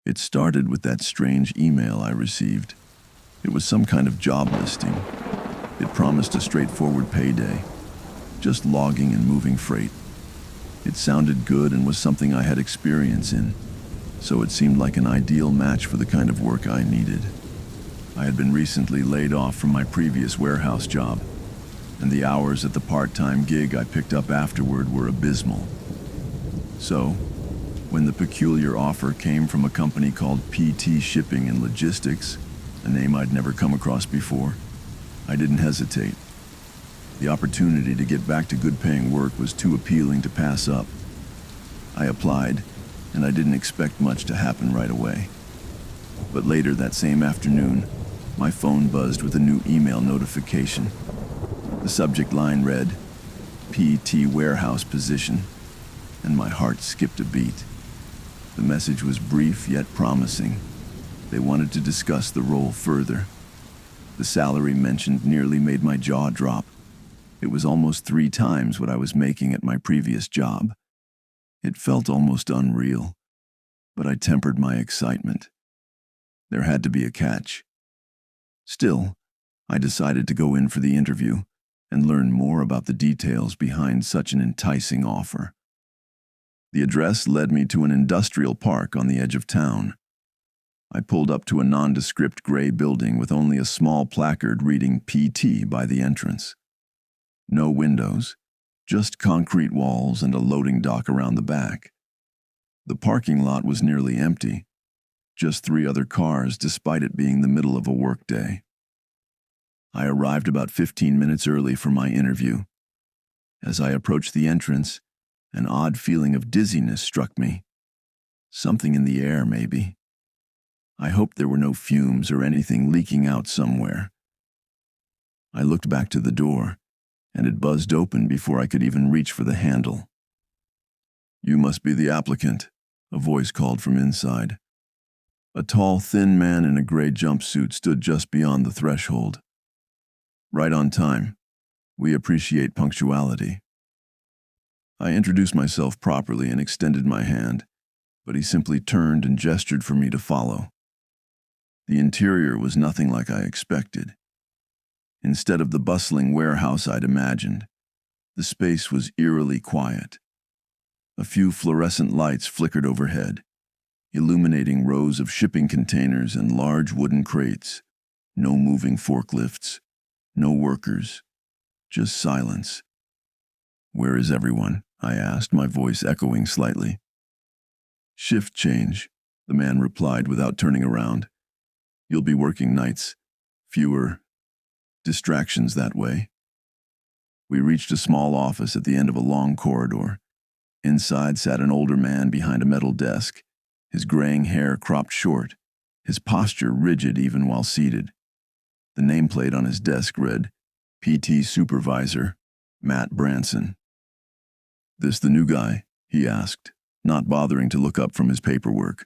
It started with that strange email I received. It was some kind of job listing. It promised a straightforward payday, just logging and moving freight. It sounded good and was something I had experience in, so it seemed like an ideal match for the kind of work I needed. I had been recently laid off from my previous warehouse job, and the hours at the part-time gig I picked up afterward were abysmal. So, when the peculiar offer came from a company called PT Shipping and Logistics, a name I'd never come across before, I didn't hesitate. The opportunity to get back to good-paying work was too appealing to pass up. I applied, and I didn't expect much to happen right away. But later that same afternoon, my phone buzzed with a new email notification. The subject line read, PT Warehouse Position, and my heart skipped a beat. The message was brief yet promising. They wanted to discuss the role further. The salary mentioned nearly made my jaw drop. It was almost 3 times what I was making at my previous job. It felt almost unreal, but I tempered my excitement. There had to be a catch. Still, I decided to go in for the interview and learn more about the details behind such an enticing offer. The address led me to an industrial park on the edge of town. I pulled up to a nondescript gray building with only a small placard reading PT by the entrance. No windows, just concrete walls and a loading dock around the back. The parking lot was nearly empty, just 3 other cars despite it being the middle of a workday. I arrived about 15 minutes early for my interview. As I approached the entrance, an odd feeling of dizziness struck me. Something in the air, maybe. I hoped there were no fumes or anything leaking out somewhere. I looked back to the door, and it buzzed open before I could even reach for the handle. "You must be the applicant," a voice called from inside. A tall, thin man in a gray jumpsuit stood just beyond the threshold. "Right on time. We appreciate punctuality." I introduced myself properly and extended my hand, but he simply turned and gestured for me to follow. The interior was nothing like I expected. Instead of the bustling warehouse I'd imagined, the space was eerily quiet. A few fluorescent lights flickered overhead, illuminating rows of shipping containers and large wooden crates. No moving forklifts, no workers, just silence. "Where is everyone?" I asked, my voice echoing slightly. "Shift change," the man replied without turning around. "You'll be working nights. Fewer distractions that way." We reached a small office at the end of a long corridor. Inside sat an older man behind a metal desk, his graying hair cropped short, his posture rigid even while seated. The nameplate on his desk read, PT Supervisor, Matt Branson. "This the new guy?" he asked, not bothering to look up from his paperwork.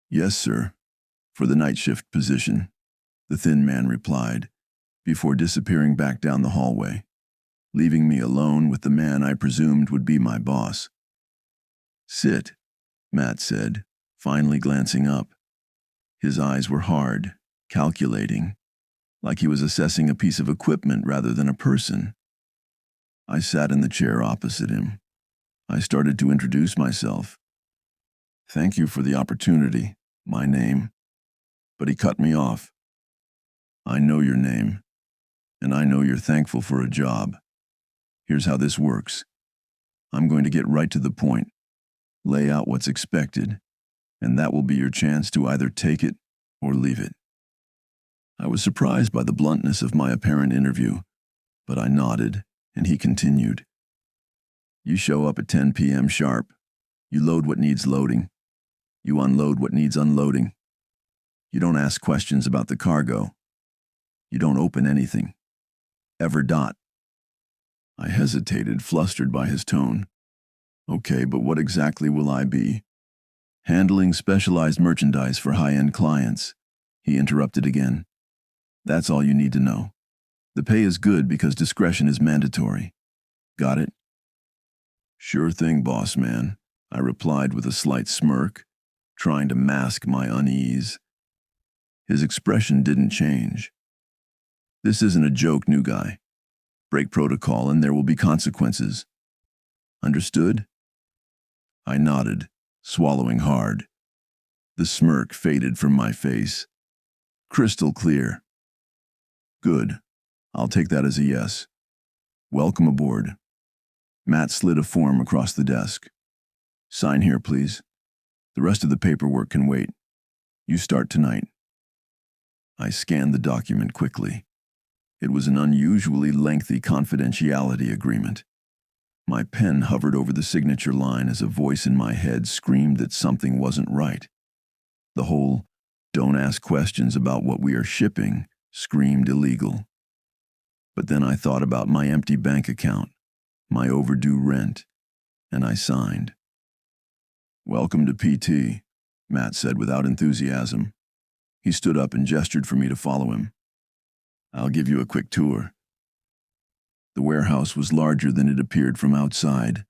"Yes, sir. For the night shift position," the thin man replied, before disappearing back down the hallway, leaving me alone with the man I presumed would be my boss. "Sit," Matt said, finally glancing up. His eyes were hard, calculating, like he was assessing a piece of equipment rather than a person. I sat in the chair opposite him. I started to introduce myself. "Thank you for the opportunity, my name." But he cut me off. "I know your name, and I know you're thankful for a job. Here's how this works. I'm going to get right to the point, lay out what's expected, and that will be your chance to either take it or leave it." I was surprised by the bluntness of my apparent interview, but I nodded, and he continued. "You show up at 10 p.m. sharp. You load what needs loading. You unload what needs unloading. You don't ask questions about the cargo. You don't open anything. Ever. I hesitated, flustered by his tone. "Okay, but what exactly will I be?" "Handling specialized merchandise for high-end clients," he interrupted again. "That's all you need to know. The pay is good because discretion is mandatory. Got it?" "Sure thing, boss man," I replied with a slight smirk. trying to mask my unease. His expression didn't change. This isn't a joke, new guy. Break protocol and there will be consequences. Understood? I nodded, swallowing hard. The smirk faded from my face. Crystal clear. Good. I'll take that as a yes. Welcome aboard. Matt slid a form across the desk. Sign here, please. The rest of the paperwork can wait. You start tonight. I scanned the document quickly. It was an unusually lengthy confidentiality agreement. My pen hovered over the signature line as a voice in my head screamed that something wasn't right. The whole "don't ask questions about what we are shipping" screamed illegal. But then I thought about my empty bank account, my overdue rent, and I signed. Welcome to PT, Matt said without enthusiasm. He stood up and gestured for me to follow him. I'll give you a quick tour. The warehouse was larger than it appeared from outside,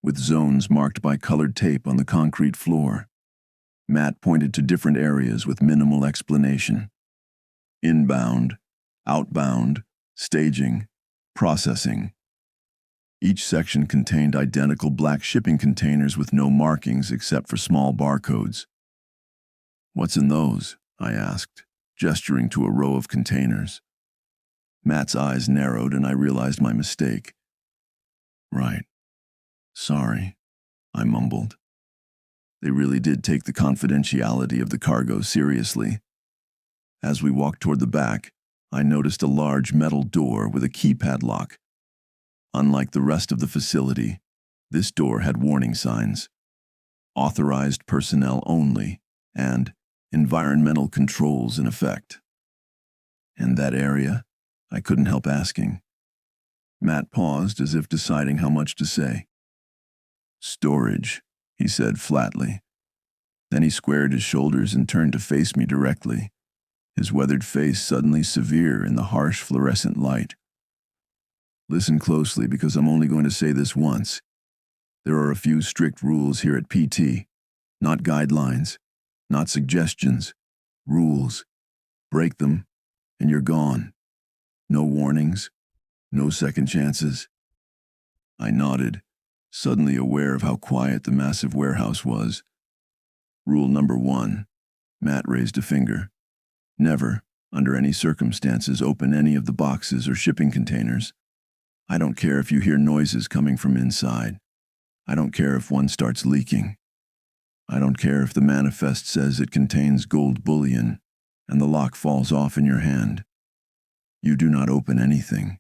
with zones marked by colored tape on the concrete floor. Matt pointed to different areas with minimal explanation. Inbound, outbound, staging, processing. Each section contained identical black shipping containers with no markings except for small barcodes. What's in those? I asked, gesturing to a row of containers. Matt's eyes narrowed and I realized my mistake. Right. Sorry, I mumbled. They really did take the confidentiality of the cargo seriously. As we walked toward the back, I noticed a large metal door with a keypad lock. Unlike the rest of the facility, this door had warning signs. Authorized personnel only, and environmental controls in effect. And that area? I couldn't help asking. Matt paused as if deciding how much to say. Storage, he said flatly. Then he squared his shoulders and turned to face me directly, his weathered face suddenly severe in the harsh fluorescent light. Listen closely because I'm only going to say this once. There are a few strict rules here at PT, not guidelines, not suggestions, rules. Break them, and you're gone. No warnings, no second chances. I nodded, suddenly aware of how quiet the massive warehouse was. Rule number 1, Matt raised a finger. Never, under any circumstances, open any of the boxes or shipping containers. I don't care if you hear noises coming from inside. I don't care if one starts leaking. I don't care if the manifest says it contains gold bullion and the lock falls off in your hand. You do not open anything.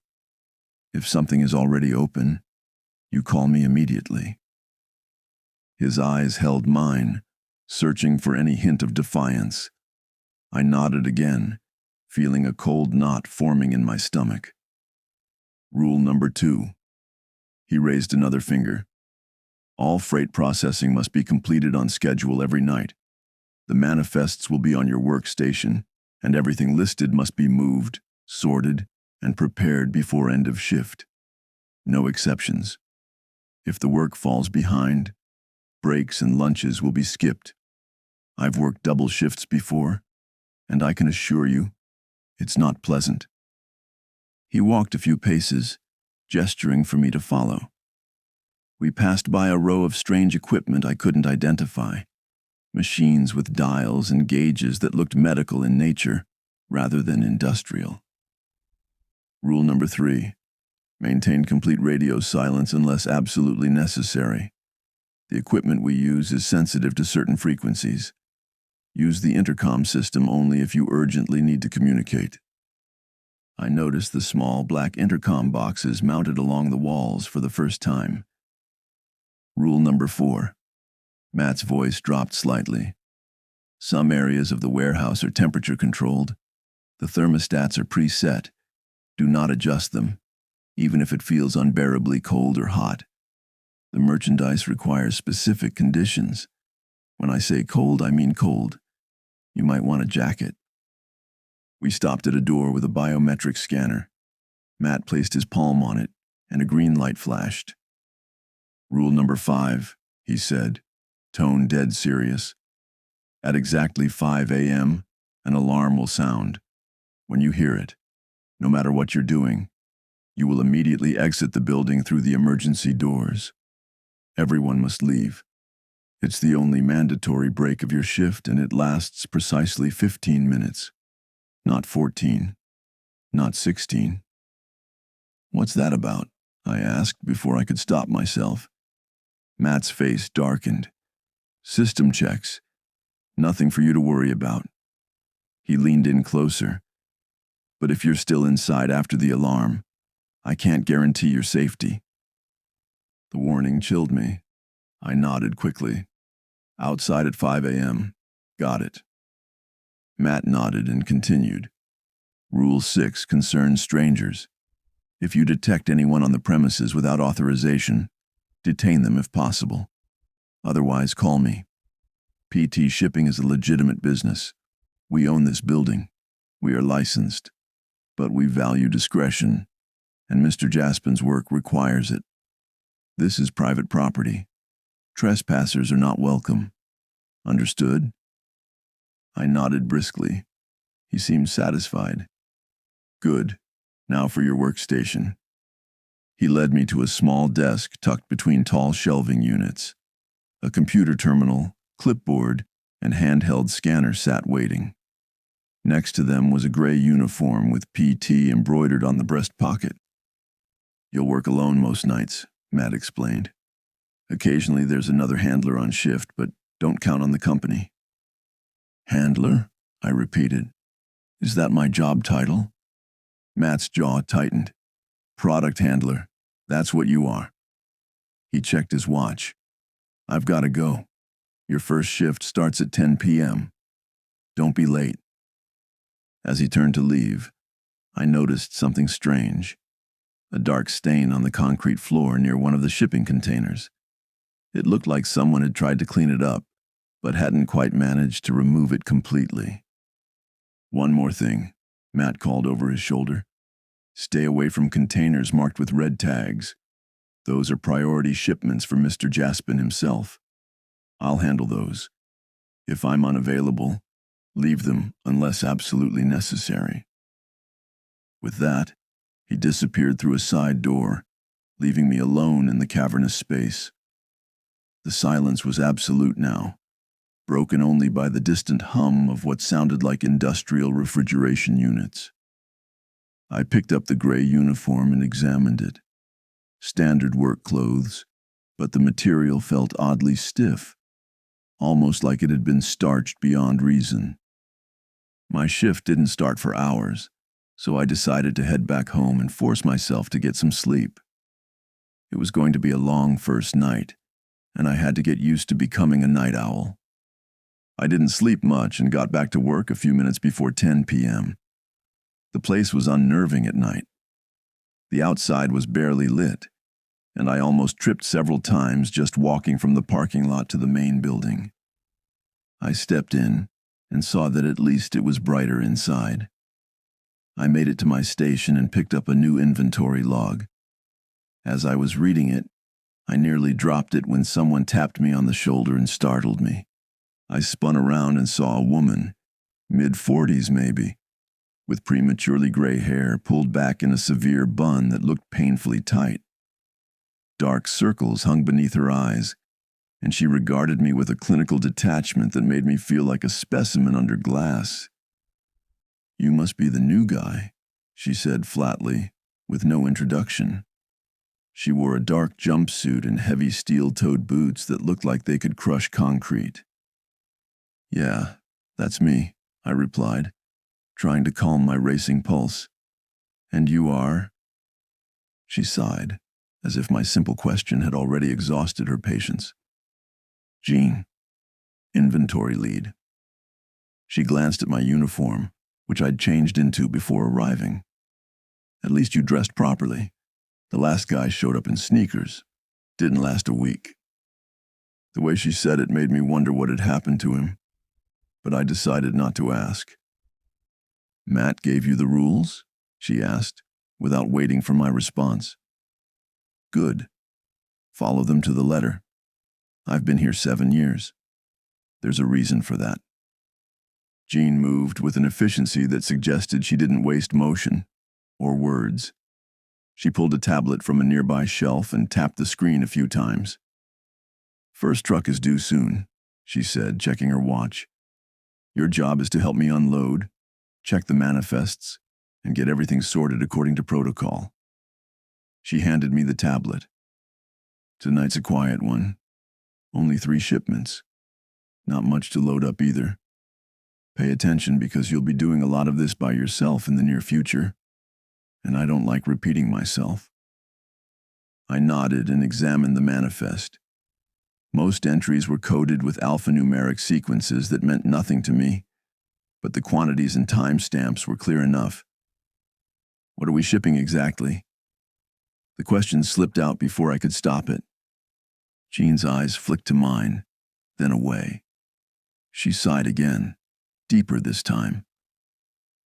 If something is already open, you call me immediately. His eyes held mine, searching for any hint of defiance. I nodded again, feeling a cold knot forming in my stomach. Rule number 2. He raised another finger. All freight processing must be completed on schedule every night. The manifests will be on your workstation, and everything listed must be moved, sorted, and prepared before end of shift. No exceptions. If the work falls behind, breaks and lunches will be skipped. I've worked double shifts before, and I can assure you, it's not pleasant. He walked a few paces, gesturing for me to follow. We passed by a row of strange equipment I couldn't identify, machines with dials and gauges that looked medical in nature rather than industrial. Rule number 3. Maintain complete radio silence unless absolutely necessary. The equipment we use is sensitive to certain frequencies. Use the intercom system only if you urgently need to communicate. I noticed the small black intercom boxes mounted along the walls for the first time. Rule number 4. Matt's voice dropped slightly. Some areas of the warehouse are temperature controlled. The thermostats are preset. Do not adjust them, even if it feels unbearably cold or hot. The merchandise requires specific conditions. When I say cold, I mean cold. You might want a jacket. We stopped at a door with a biometric scanner. Matt placed his palm on it, and a green light flashed. Rule number 5, he said, tone dead serious. At exactly 5 a.m., an alarm will sound. When you hear it, no matter what you're doing, you will immediately exit the building through the emergency doors. Everyone must leave. It's the only mandatory break of your shift, and it lasts precisely 15 minutes. Not 14. Not 16. "What's that about?" I asked before I could stop myself. Matt's face darkened. "System checks. Nothing for you to worry about." He leaned in closer. "But if you're still inside after the alarm, I can't guarantee your safety." The warning chilled me. I nodded quickly. "Outside at 5 a.m. Got it." Matt nodded and continued. "Rule 6 concerns strangers. If you detect anyone on the premises without authorization, detain them if possible. Otherwise, call me. PT Shipping is a legitimate business. We own this building. We are licensed. But we value discretion, and Mr. Jaspin's work requires it. This is private property. Trespassers are not welcome. Understood?" I nodded briskly. He seemed satisfied. "Good. Now for your workstation." He led me to a small desk tucked between tall shelving units. A computer terminal, clipboard, and handheld scanner sat waiting. Next to them was a gray uniform with PT embroidered on the breast pocket. "You'll work alone most nights," Matt explained. "Occasionally there's another handler on shift, but don't count on the company." "Handler?" I repeated. "Is that my job title?" Matt's jaw tightened. "Product handler. That's what you are." He checked his watch. "I've got to go. Your first shift starts at 10 p.m. Don't be late." As he turned to leave, I noticed something strange. A dark stain on the concrete floor near one of the shipping containers. It looked like someone had tried to clean it up, but hadn't quite managed to remove it completely. "One more thing," Matt called over his shoulder. "Stay away from containers marked with red tags. Those are priority shipments for Mr. Jaspin himself. I'll handle those. If I'm unavailable, leave them unless absolutely necessary." With that, he disappeared through a side door, leaving me alone in the cavernous space. The silence was absolute now, broken only by the distant hum of what sounded like industrial refrigeration units. I picked up the gray uniform and examined it. Standard work clothes, but the material felt oddly stiff, almost like it had been starched beyond reason. My shift didn't start for hours, so I decided to head back home and force myself to get some sleep. It was going to be a long first night, and I had to get used to becoming a night owl. I didn't sleep much and got back to work a few minutes before 10 p.m. The place was unnerving at night. The outside was barely lit, and I almost tripped several times just walking from the parking lot to the main building. I stepped in and saw that at least it was brighter inside. I made it to my station and picked up a new inventory log. As I was reading it, I nearly dropped it when someone tapped me on the shoulder and startled me. I spun around and saw a woman, mid-40s maybe, with prematurely gray hair pulled back in a severe bun that looked painfully tight. Dark circles hung beneath her eyes, and she regarded me with a clinical detachment that made me feel like a specimen under glass. "You must be the new guy," she said flatly, with no introduction. She wore a dark jumpsuit and heavy steel-toed boots that looked like they could crush concrete. "Yeah, that's me," I replied, trying to calm my racing pulse. "And you are?" She sighed, as if my simple question had already exhausted her patience. "Gene, inventory lead." She glanced at my uniform, which I'd changed into before arriving. "At least you dressed properly. The last guy showed up in sneakers. Didn't last a week." The way she said it made me wonder what had happened to him, but I decided not to ask. "Matt gave you the rules?" she asked, without waiting for my response. "Good. Follow them to the letter. I've been here 7 years. There's a reason for that." Jean moved with an efficiency that suggested she didn't waste motion or words. She pulled a tablet from a nearby shelf and tapped the screen a few times. "First truck is due soon," she said, checking her watch. "Your job is to help me unload, check the manifests, and get everything sorted according to protocol." She handed me the tablet. "Tonight's a quiet one. Only 3 shipments. Not much to load up either. Pay attention because you'll be doing a lot of this by yourself in the near future, and I don't like repeating myself." I nodded and examined the manifest. Most entries were coded with alphanumeric sequences that meant nothing to me, but the quantities and timestamps were clear enough. "What are we shipping exactly?" The question slipped out before I could stop it. Jean's eyes flicked to mine, then away. She sighed again, deeper this time.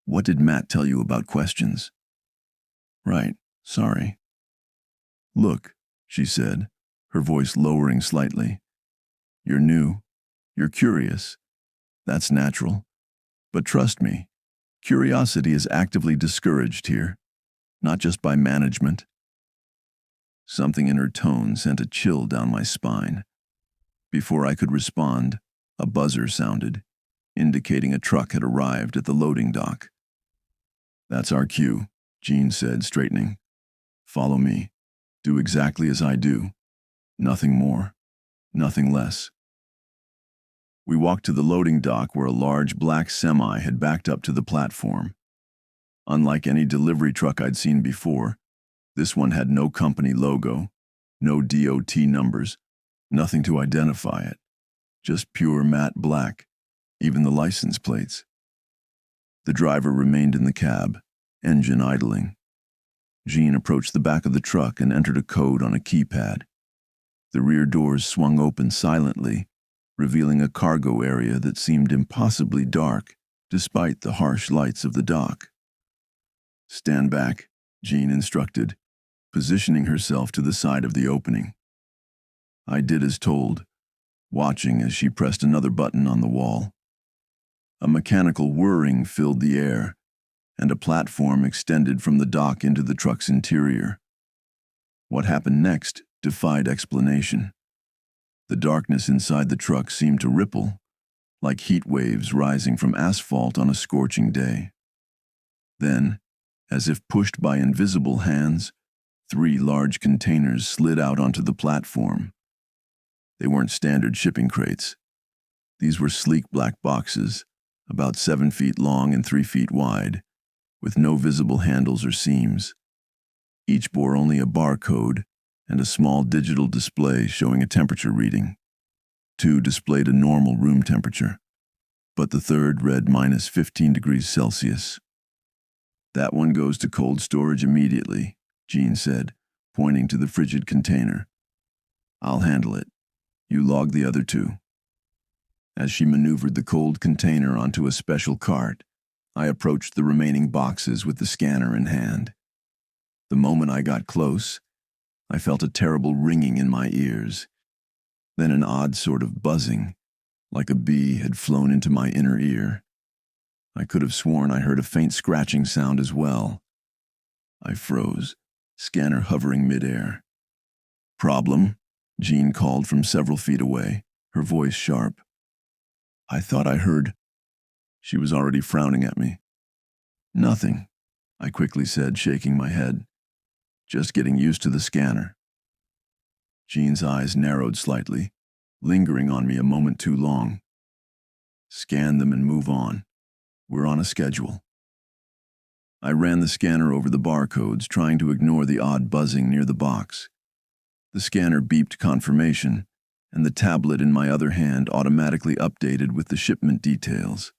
"What did Matt tell you about questions?" "Right, sorry." "Look," she said, her voice lowering slightly. "You're new. You're curious. That's natural. But trust me, curiosity is actively discouraged here, not just by management." Something in her tone sent a chill down my spine. Before I could respond, a buzzer sounded, indicating a truck had arrived at the loading dock. "That's our cue," Jean said, straightening. "Follow me. Do exactly as I do. Nothing more, nothing less." We walked to the loading dock where a large black semi had backed up to the platform. Unlike any delivery truck I'd seen before, this one had no company logo, no DOT numbers, nothing to identify it. Just pure matte black, even the license plates. The driver remained in the cab, engine idling. Jean approached the back of the truck and entered a code on a keypad. The rear doors swung open silently, revealing a cargo area that seemed impossibly dark despite the harsh lights of the dock. "Stand back," Jean instructed, positioning herself to the side of the opening. I did as told, watching as she pressed another button on the wall. A mechanical whirring filled the air, and a platform extended from the dock into the truck's interior. What happened next defied explanation. The darkness inside the truck seemed to ripple, like heat waves rising from asphalt on a scorching day. Then, as if pushed by invisible hands, 3 large containers slid out onto the platform. They weren't standard shipping crates. These were sleek black boxes, about 7 feet long and 3 feet wide, with no visible handles or seams. Each bore only a barcode and a small digital display showing a temperature reading. 2 displayed a normal room temperature, but the third read -15 degrees Celsius. "That one goes to cold storage immediately," Jean said, pointing to the frigid container. "I'll handle it. You log the other 2. As she maneuvered the cold container onto a special cart, I approached the remaining boxes with the scanner in hand. The moment I got close, I felt a terrible ringing in my ears, then an odd sort of buzzing, like a bee had flown into my inner ear. I could have sworn I heard a faint scratching sound as well. I froze, scanner hovering midair. "Problem?" Jean called from several feet away, her voice sharp. "I thought I heard—" She was already frowning at me. "Nothing," I quickly said, shaking my head. "Just getting used to the scanner." Jean's eyes narrowed slightly, lingering on me a moment too long. "Scan them and move on. We're on a schedule." I ran the scanner over the barcodes, trying to ignore the odd buzzing near the box. The scanner beeped confirmation, and the tablet in my other hand automatically updated with the shipment details.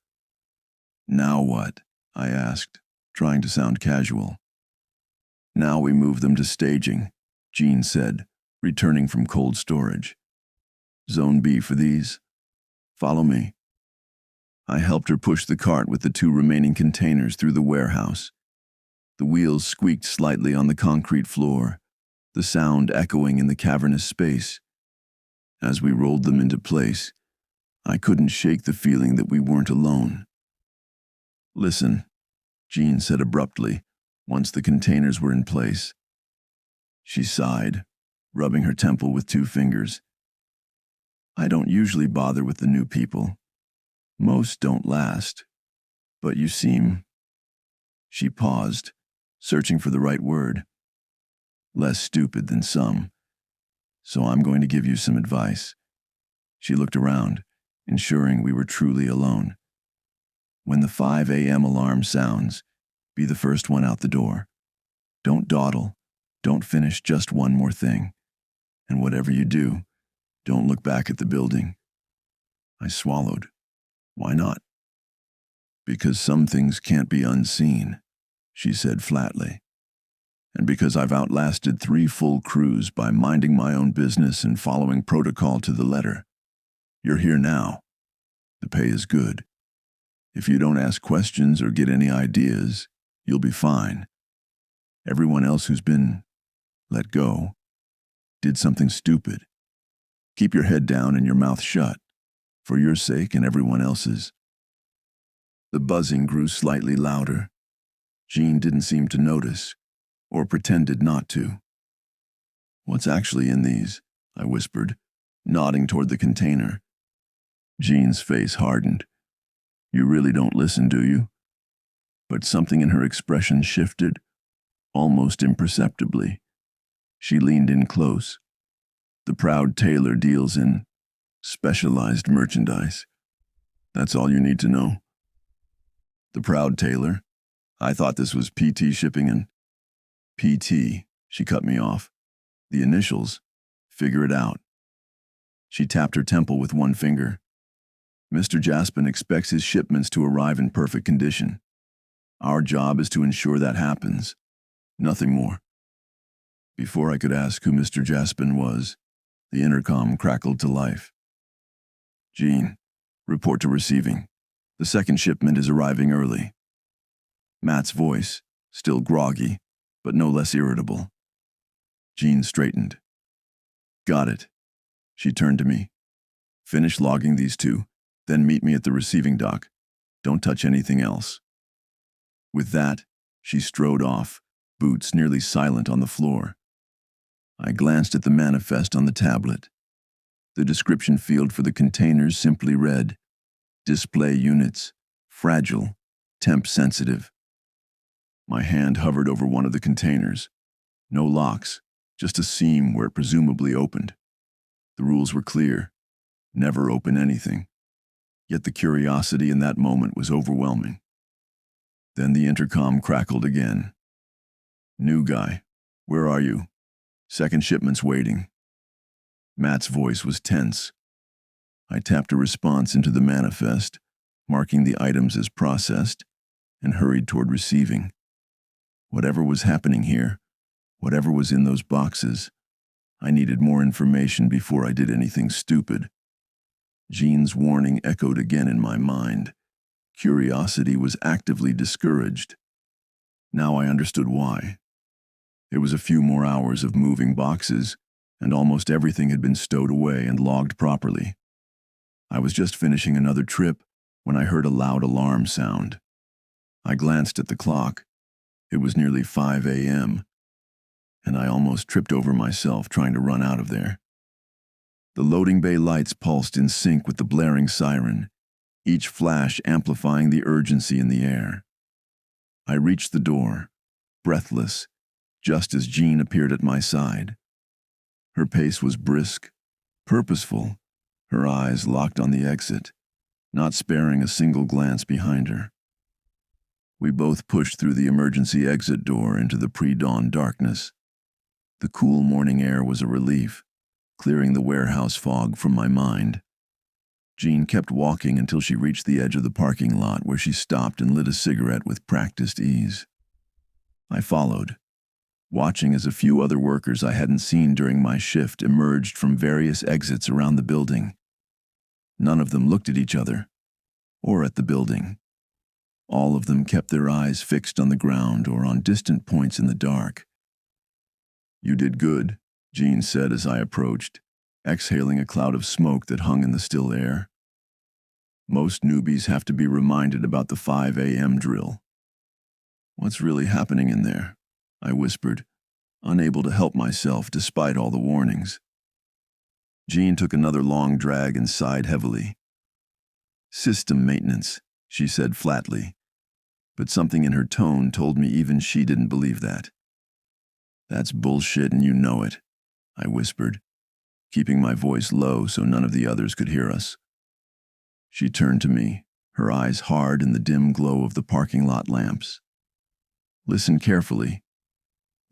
"Now what?" I asked, trying to sound casual. "Now we move them to staging," Jean said, returning from cold storage. "Zone B for these. Follow me." I helped her push the cart with the 2 remaining containers through the warehouse. The wheels squeaked slightly on the concrete floor, the sound echoing in the cavernous space. As we rolled them into place, I couldn't shake the feeling that we weren't alone. Listen, Jean said abruptly, once the containers were in place. She sighed, rubbing her temple with 2 fingers. I don't usually bother with the new people. Most don't last. But you seem... She paused, searching for the right word. Less stupid than some. So I'm going to give you some advice. She looked around, ensuring we were truly alone. When the 5 a.m. alarm sounds, be the first one out the door. Don't dawdle. Don't finish just one more thing. And whatever you do, don't look back at the building. I swallowed. Why not? Because some things can't be unseen, she said flatly. And because I've outlasted 3 full crews by minding my own business and following protocol to the letter. You're here now. The pay is good. If you don't ask questions or get any ideas, you'll be fine. Everyone else who's been let go did something stupid. Keep your head down and your mouth shut, for your sake and everyone else's. The buzzing grew slightly louder. Jean didn't seem to notice, or pretended not to. What's actually in these? I whispered, nodding toward the container. Jean's face hardened. You really don't listen, do you? But something in her expression shifted, almost imperceptibly. She leaned in close. The proud tailor deals in specialized merchandise. That's all you need to know. The proud tailor? I thought this was PT shipping and... PT, she cut me off. The initials. Figure it out. She tapped her temple with 1 finger. Mr. Jaspin expects his shipments to arrive in perfect condition. Our job is to ensure that happens. Nothing more. Before I could ask who Mr. Jaspin was, the intercom crackled to life. Jean, report to receiving. The 2nd shipment is arriving early. Matt's voice, still groggy, but no less irritable. Jean straightened. Got it. She turned to me. Finish logging these 2, then meet me at the receiving dock. Don't touch anything else. With that, she strode off, boots nearly silent on the floor. I glanced at the manifest on the tablet. The description field for the containers simply read, Display units, fragile, temp sensitive. My hand hovered over one of the containers. No locks, just a seam where it presumably opened. The rules were clear. Never open anything. Yet the curiosity in that moment was overwhelming. Then the intercom crackled again. New guy, where are you? 2nd shipment's waiting. Matt's voice was tense. I tapped a response into the manifest, marking the items as processed, and hurried toward receiving. Whatever was happening here, whatever was in those boxes, I needed more information before I did anything stupid. Jean's warning echoed again in my mind. Curiosity was actively discouraged. Now I understood why. It was a few more hours of moving boxes, and almost everything had been stowed away and logged properly. I was just finishing another trip when I heard a loud alarm sound. I glanced at the clock. It was nearly 5 a.m., and I almost tripped over myself trying to run out of there. The loading bay lights pulsed in sync with the blaring siren, each flash amplifying the urgency in the air. I reached the door, breathless, just as Jean appeared at my side. Her pace was brisk, purposeful, her eyes locked on the exit, not sparing a single glance behind her. We both pushed through the emergency exit door into the pre-dawn darkness. The cool morning air was a relief, clearing the warehouse fog from my mind. Jean kept walking until she reached the edge of the parking lot, where she stopped and lit a cigarette with practiced ease. I followed, watching as a few other workers I hadn't seen during my shift emerged from various exits around the building. None of them looked at each other, or at the building. All of them kept their eyes fixed on the ground or on distant points in the dark. You did good, Jean said as I approached, exhaling a cloud of smoke that hung in the still air. Most newbies have to be reminded about the 5 a.m. drill. What's really happening in there? I whispered, unable to help myself despite all the warnings. Jean took another long drag and sighed heavily. System maintenance, she said flatly, but something in her tone told me even she didn't believe that. That's bullshit and you know it, I whispered, keeping my voice low so none of the others could hear us. She turned to me, her eyes hard in the dim glow of the parking lot lamps. Listen carefully.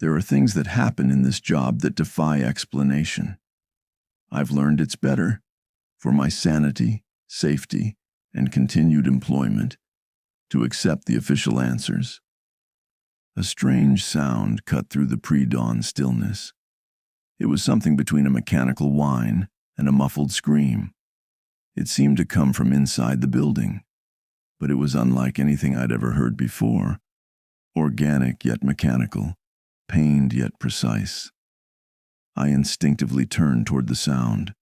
There are things that happen in this job that defy explanation. I've learned it's better, for my sanity, safety, and continued employment, to accept the official answers. A strange sound cut through the pre-dawn stillness. It was something between a mechanical whine and a muffled scream. It seemed to come from inside the building, but it was unlike anything I'd ever heard before. Organic yet mechanical, pained yet precise. I instinctively turned toward the sound.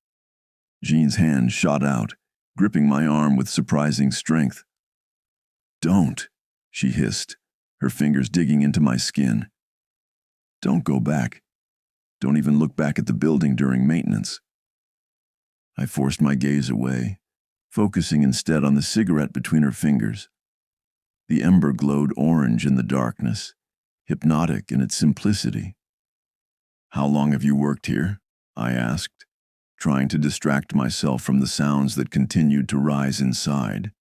Jean's hand shot out, gripping my arm with surprising strength. Don't, she hissed, her fingers digging into my skin. Don't go back. Don't even look back at the building during maintenance. I forced my gaze away, focusing instead on the cigarette between her fingers. The ember glowed orange in the darkness, hypnotic in its simplicity. How long have you worked here? I asked, trying to distract myself from the sounds that continued to rise inside,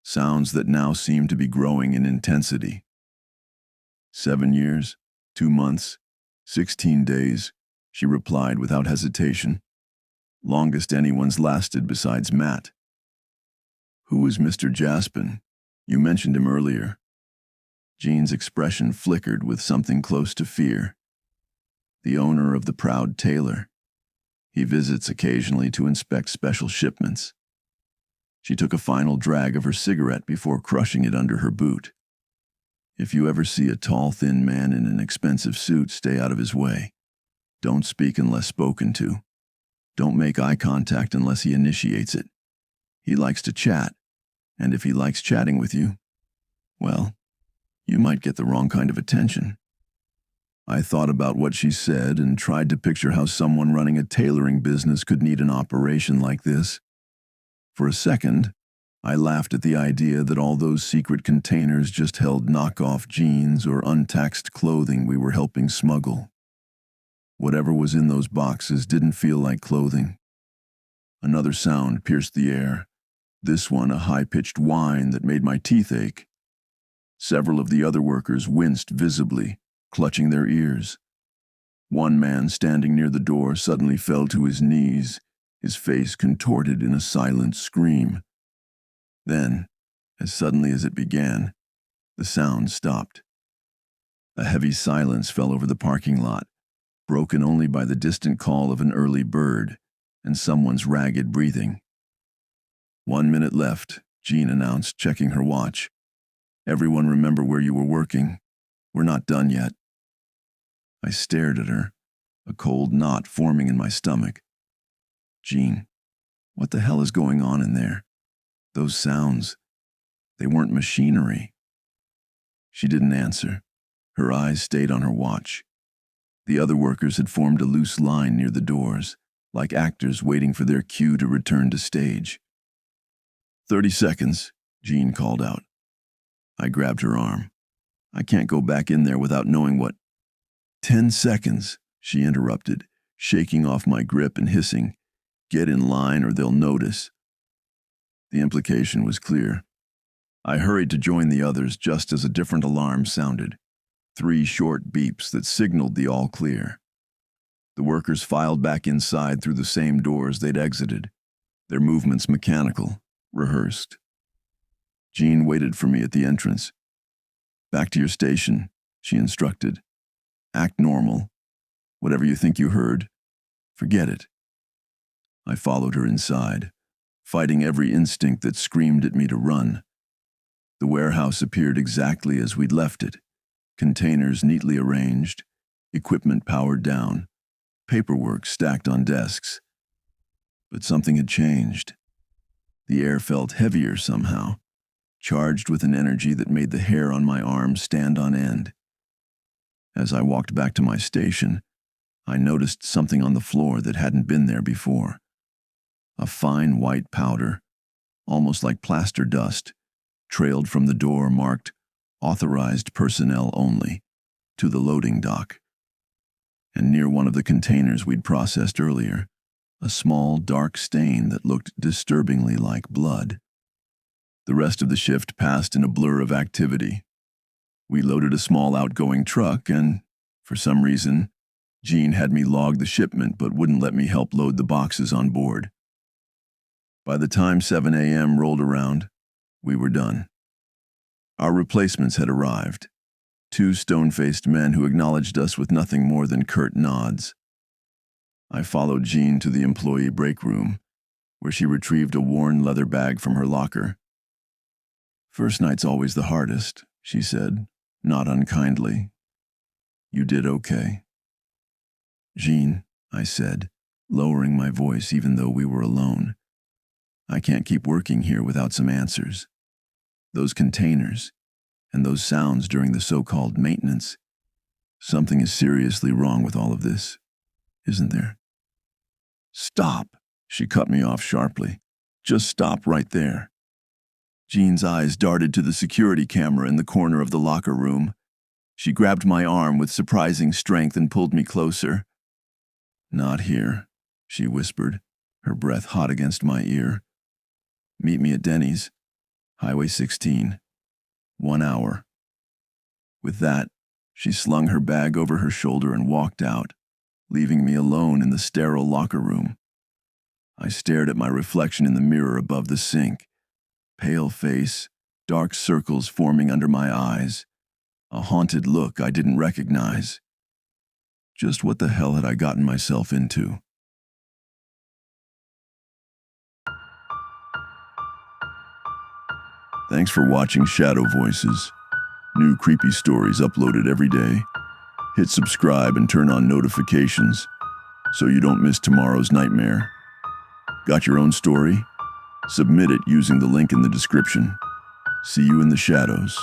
sounds that now seemed to be growing in intensity. 7 years, 2 months, 16 days, she replied without hesitation. Longest anyone's lasted besides Matt. Who is Mr. Jaspin? You mentioned him earlier. Jean's expression flickered with something close to fear. The owner of the Proud Tailor. He visits occasionally to inspect special shipments. She took a final drag of her cigarette before crushing it under her boot. If you ever see a tall, thin man in an expensive suit, stay out of his way. Don't speak unless spoken to. Don't make eye contact unless he initiates it. He likes to chat, and if he likes chatting with you, well, you might get the wrong kind of attention. I thought about what she said and tried to picture how someone running a tailoring business could need an operation like this. For a second, I laughed at the idea that all those secret containers just held knockoff jeans or untaxed clothing we were helping smuggle. Whatever was in those boxes didn't feel like clothing. Another sound pierced the air, this one a high-pitched whine that made my teeth ache. Several of the other workers winced visibly, clutching their ears. One man standing near the door suddenly fell to his knees, his face contorted in a silent scream. Then, as suddenly as it began, the sound stopped. A heavy silence fell over the parking lot, broken only by the distant call of an early bird and someone's ragged breathing. 1 minute left, Jean announced, checking her watch. Everyone remember where you were working. We're not done yet. I stared at her, a cold knot forming in my stomach. Jean, what the hell is going on in there? Those sounds, they weren't machinery. She didn't answer. Her eyes stayed on her watch. The other workers had formed a loose line near the doors, like actors waiting for their cue to return to stage. 30 seconds, Jean called out. I grabbed her arm. I can't go back in there without knowing what. 10 seconds, she interrupted, shaking off my grip and hissing, "Get in line or they'll notice." The implication was clear. I hurried to join the others just as a different alarm sounded. 3 short beeps that signaled the all clear. The workers filed back inside through the same doors they'd exited, their movements mechanical, rehearsed. Jean waited for me at the entrance. "Back to your station," she instructed. "Act normal. Whatever you think you heard, forget it." I followed her inside, fighting every instinct that screamed at me to run. The warehouse appeared exactly as we'd left it. Containers neatly arranged, equipment powered down, paperwork stacked on desks. But something had changed. The air felt heavier somehow, charged with an energy that made the hair on my arms stand on end. As I walked back to my station, I noticed something on the floor that hadn't been there before. A fine white powder, almost like plaster dust, trailed from the door marked "Authorized Personnel Only" to the loading dock. And near one of the containers we'd processed earlier, a small, dark stain that looked disturbingly like blood. The rest of the shift passed in a blur of activity. We loaded a small outgoing truck and, for some reason, Jean had me log the shipment but wouldn't let me help load the boxes on board. By the time 7 a.m. rolled around, we were done. Our replacements had arrived. 2 stone-faced men who acknowledged us with nothing more than curt nods. I followed Jean to the employee break room, where she retrieved a worn leather bag from her locker. "First night's always the hardest," she said, not unkindly. "You did okay." "Jean," I said, lowering my voice even though we were alone, "I can't keep working here without some answers. Those containers, and those sounds during the so-called maintenance. Something is seriously wrong with all of this, isn't there?" "Stop!" She cut me off sharply. "Just stop right there." Jean's eyes darted to the security camera in the corner of the locker room. She grabbed my arm with surprising strength and pulled me closer. "Not here," she whispered, her breath hot against my ear. "Meet me at Denny's, Highway 16. 1 hour." With that, she slung her bag over her shoulder and walked out, leaving me alone in the sterile locker room. I stared at my reflection in the mirror above the sink. Pale face, dark circles forming under my eyes, a haunted look I didn't recognize. Just what the hell had I gotten myself into? Thanks for watching Shadow Voices. New creepy stories uploaded every day. Hit subscribe and turn on notifications so you don't miss tomorrow's nightmare. Got your own story? Submit it using the link in the description. See you in the shadows.